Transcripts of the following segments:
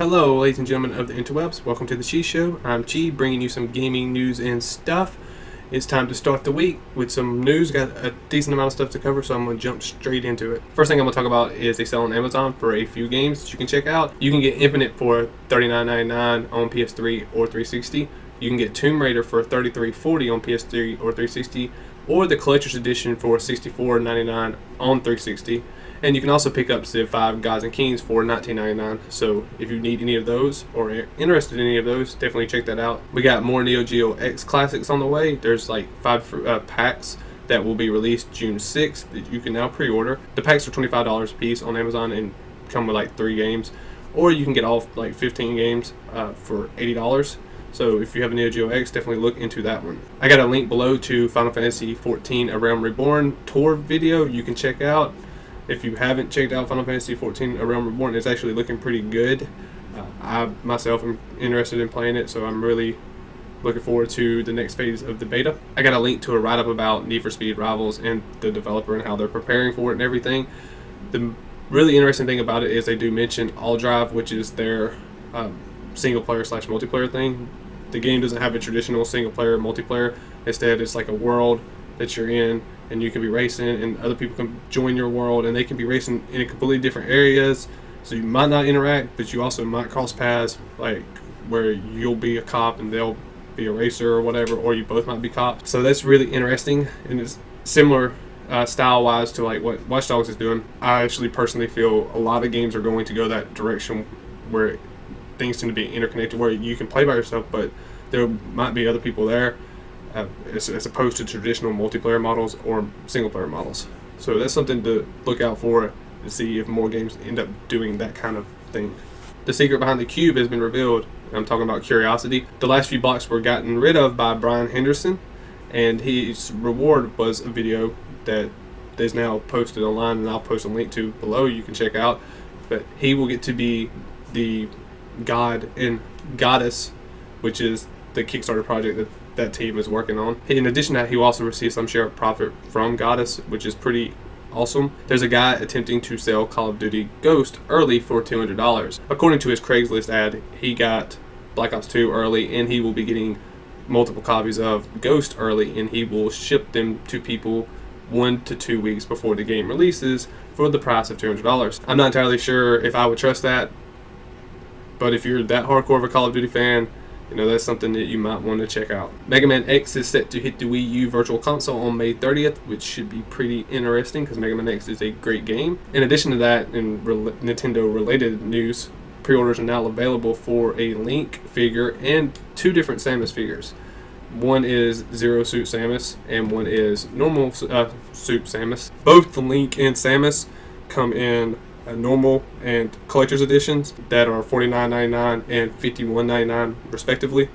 Hello, ladies and gentlemen of the interwebs. Welcome to the Chi Show. I'm Chi, bringing you some gaming news and stuff. It's time to start the week with some news. Got a decent amount of stuff to cover, so I'm going to jump straight into it. First thing I'm going to talk about is they sell on Amazon for a few games that you can check out. You can get Infinite for $39.99 on PS3 or 360. You can get Tomb Raider for $33.40 on PS3 or 360, or the Collector's Edition for $64.99 on 360. And you can also pick up Civ 5 Gods and Kings for $19.99. So if you need any of those or are interested in any of those, definitely check that out. We got more Neo Geo X classics on the way. There's like 5 packs that will be released June 6th that you can now pre-order. The packs are $25 a piece on Amazon and come with like 3 games. Or you can get all like 15 games for $80. So if you have a Neo Geo X, definitely look into that one. I got a link below to Final Fantasy XIV A Realm Reborn tour video you can check out. If you haven't checked out Final Fantasy XIV A Realm Reborn, it's actually looking pretty good. I myself am interested in playing it, so I'm really looking forward to the next phase of the beta. I got a link to a write-up about Need for Speed Rivals and the developer and how they're preparing for it and everything. The really interesting thing about it is they do mention All Drive, which is their single-player / multiplayer thing. The game doesn't have a traditional single-player multiplayer. Instead, it's like a world that you're in, and you can be racing and other people can join your world, and they can be racing in completely different areas, so you might not interact, but you also might cross paths, like where you'll be a cop and they'll be a racer or whatever, or you both might be cops. So that's really interesting, and it's similar style wise to like what Watch Dogs is doing. I actually personally feel a lot of games are going to go that direction where things tend to be interconnected, where you can play by yourself but there might be other people there, as opposed to traditional multiplayer models or single player models. So that's something to look out for, to see if more games end up doing that kind of thing. The secret behind the cube has been revealed. I'm talking about Curiosity. The last few blocks were gotten rid of by Brian Henderson, and his reward was a video that is now posted online, and I'll post a link to below you can check out. But he will get to be the god and goddess, which is the Kickstarter project that team is working on. In addition to that, he will also receive some share of profit from Goddess, which is pretty awesome. There's a guy attempting to sell Call of Duty Ghost early for $200. According to his Craigslist ad, he got Black Ops 2 early, and he will be getting multiple copies of Ghost early, and he will ship them to people 1 to 2 weeks before the game releases for the price of $200. I'm not entirely sure if I would trust that, but if you're that hardcore of a Call of Duty fan, you know, that's something that you might want to check out. Mega Man X is set to hit the Wii U Virtual Console on May 30th, which should be pretty interesting because Mega Man X is a great game. In addition to that, in Nintendo-related news, pre-orders are now available for a Link figure and 2 different Samus figures. One is Zero Suit Samus, and one is normal Suit Samus. Both the Link and Samus come in normal and collector's editions that are $49.99 and $51.99 respectively.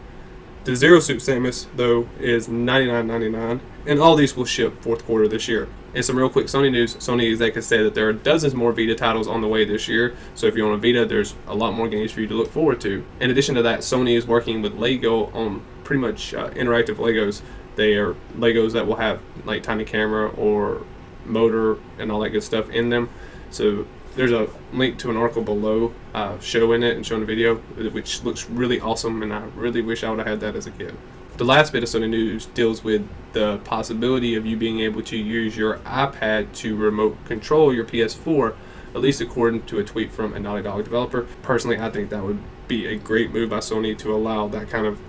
The Zero Suit Samus though is $99.99, and all these will ship 4th quarter this year. And some real quick Sony news: Sony executives say that there are dozens more Vita titles on the way this year, so if you own a Vita, there's a lot more games for you to look forward to. In addition to that, Sony is working with Lego on pretty much interactive Legos. They are Legos that will have like tiny camera or motor and all that good stuff in them. So there's a link to an article below showing it and showing a video, which looks really awesome, and I really wish I would have had that as a kid. The last bit of Sony news deals with the possibility of you being able to use your iPad to remote control your PS4, at least according to a tweet from a Naughty Dog developer. Personally, I think that would be a great move by Sony to allow that kind of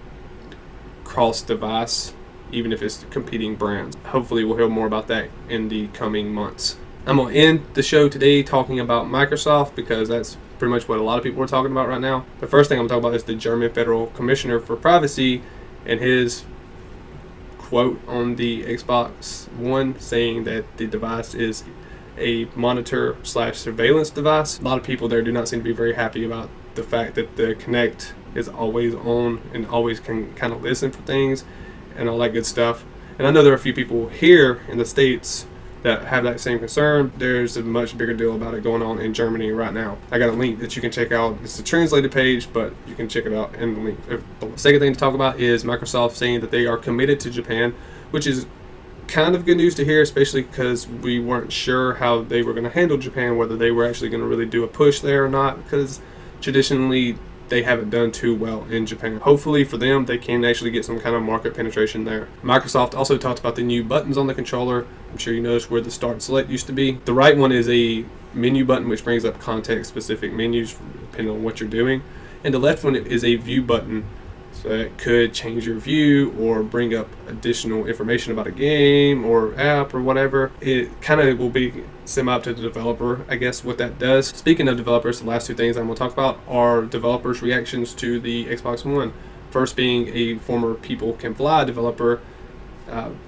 cross-device, even if it's competing brands. Hopefully we'll hear more about that in the coming months. I'm going to end the show today talking about Microsoft, because that's pretty much what a lot of people are talking about right now. The first thing I'm talking about is the German Federal Commissioner for Privacy and his quote on the Xbox One saying that the device is a monitor / surveillance device. A lot of people there do not seem to be very happy about the fact that the Kinect is always on and always can kind of listen for things and all that good stuff. And I know there are a few people here in the States that have that same concern. There's a much bigger deal about it going on in Germany right now. I got a link that you can check out. It's a translated page, but you can check it out in the link. The second thing to talk about is Microsoft saying that they are committed to Japan, which is kind of good news to hear, especially because we weren't sure how they were going to handle Japan, whether they were actually going to really do a push there or not, because traditionally they haven't done too well in Japan. Hopefully for them, they can actually get some kind of market penetration there. Microsoft also talked about the new buttons on the controller. I'm sure you noticed where the start and select used to be. The right one is a menu button, which brings up context-specific menus depending on what you're doing. And the left one is a view button. So it could change your view or bring up additional information about a game or app or whatever. It kind of will be semi-up to the developer, I guess, what that does. Speaking of developers, the last two things I'm going to talk about are developers' reactions to the Xbox One. First being a former People Can Fly developer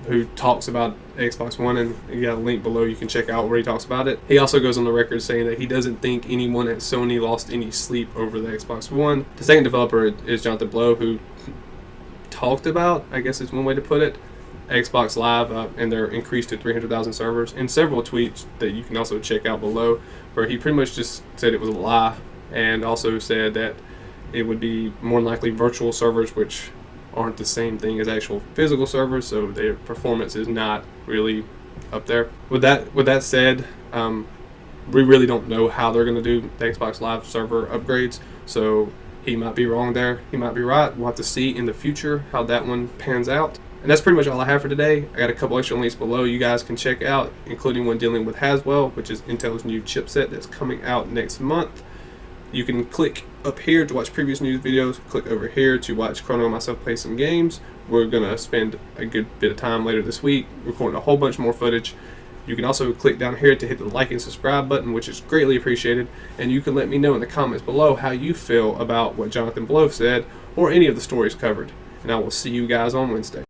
who talks about Xbox One, and you got a link below you can check out where he talks about it. He also goes on the record saying that he doesn't think anyone at Sony lost any sleep over the Xbox One. The second developer is Jonathan Blow, who talked about, I guess is one way to put it, Xbox Live and their increase to 300,000 servers, and several tweets that you can also check out below, where he pretty much just said it was a lie, and also said that it would be more than likely virtual servers, which aren't the same thing as actual physical servers, so their performance is not really up there. With that said, we really don't know how they're going to do the Xbox Live server upgrades, so he might be wrong there, he might be right. We'll have to see in the future how that one pans out. And that's pretty much all I have for today. I got a couple extra links below you guys can check out, including one dealing with Haswell, which is Intel's new chipset that's coming out next month. You can click up here to watch previous news videos, click over here to watch Chrono and myself play some games. We're going to spend a good bit of time later this week recording a whole bunch more footage. You can also click down here to hit the like and subscribe button, which is greatly appreciated. And you can let me know in the comments below how you feel about what Jonathan Blow said or any of the stories covered. And I will see you guys on Wednesday.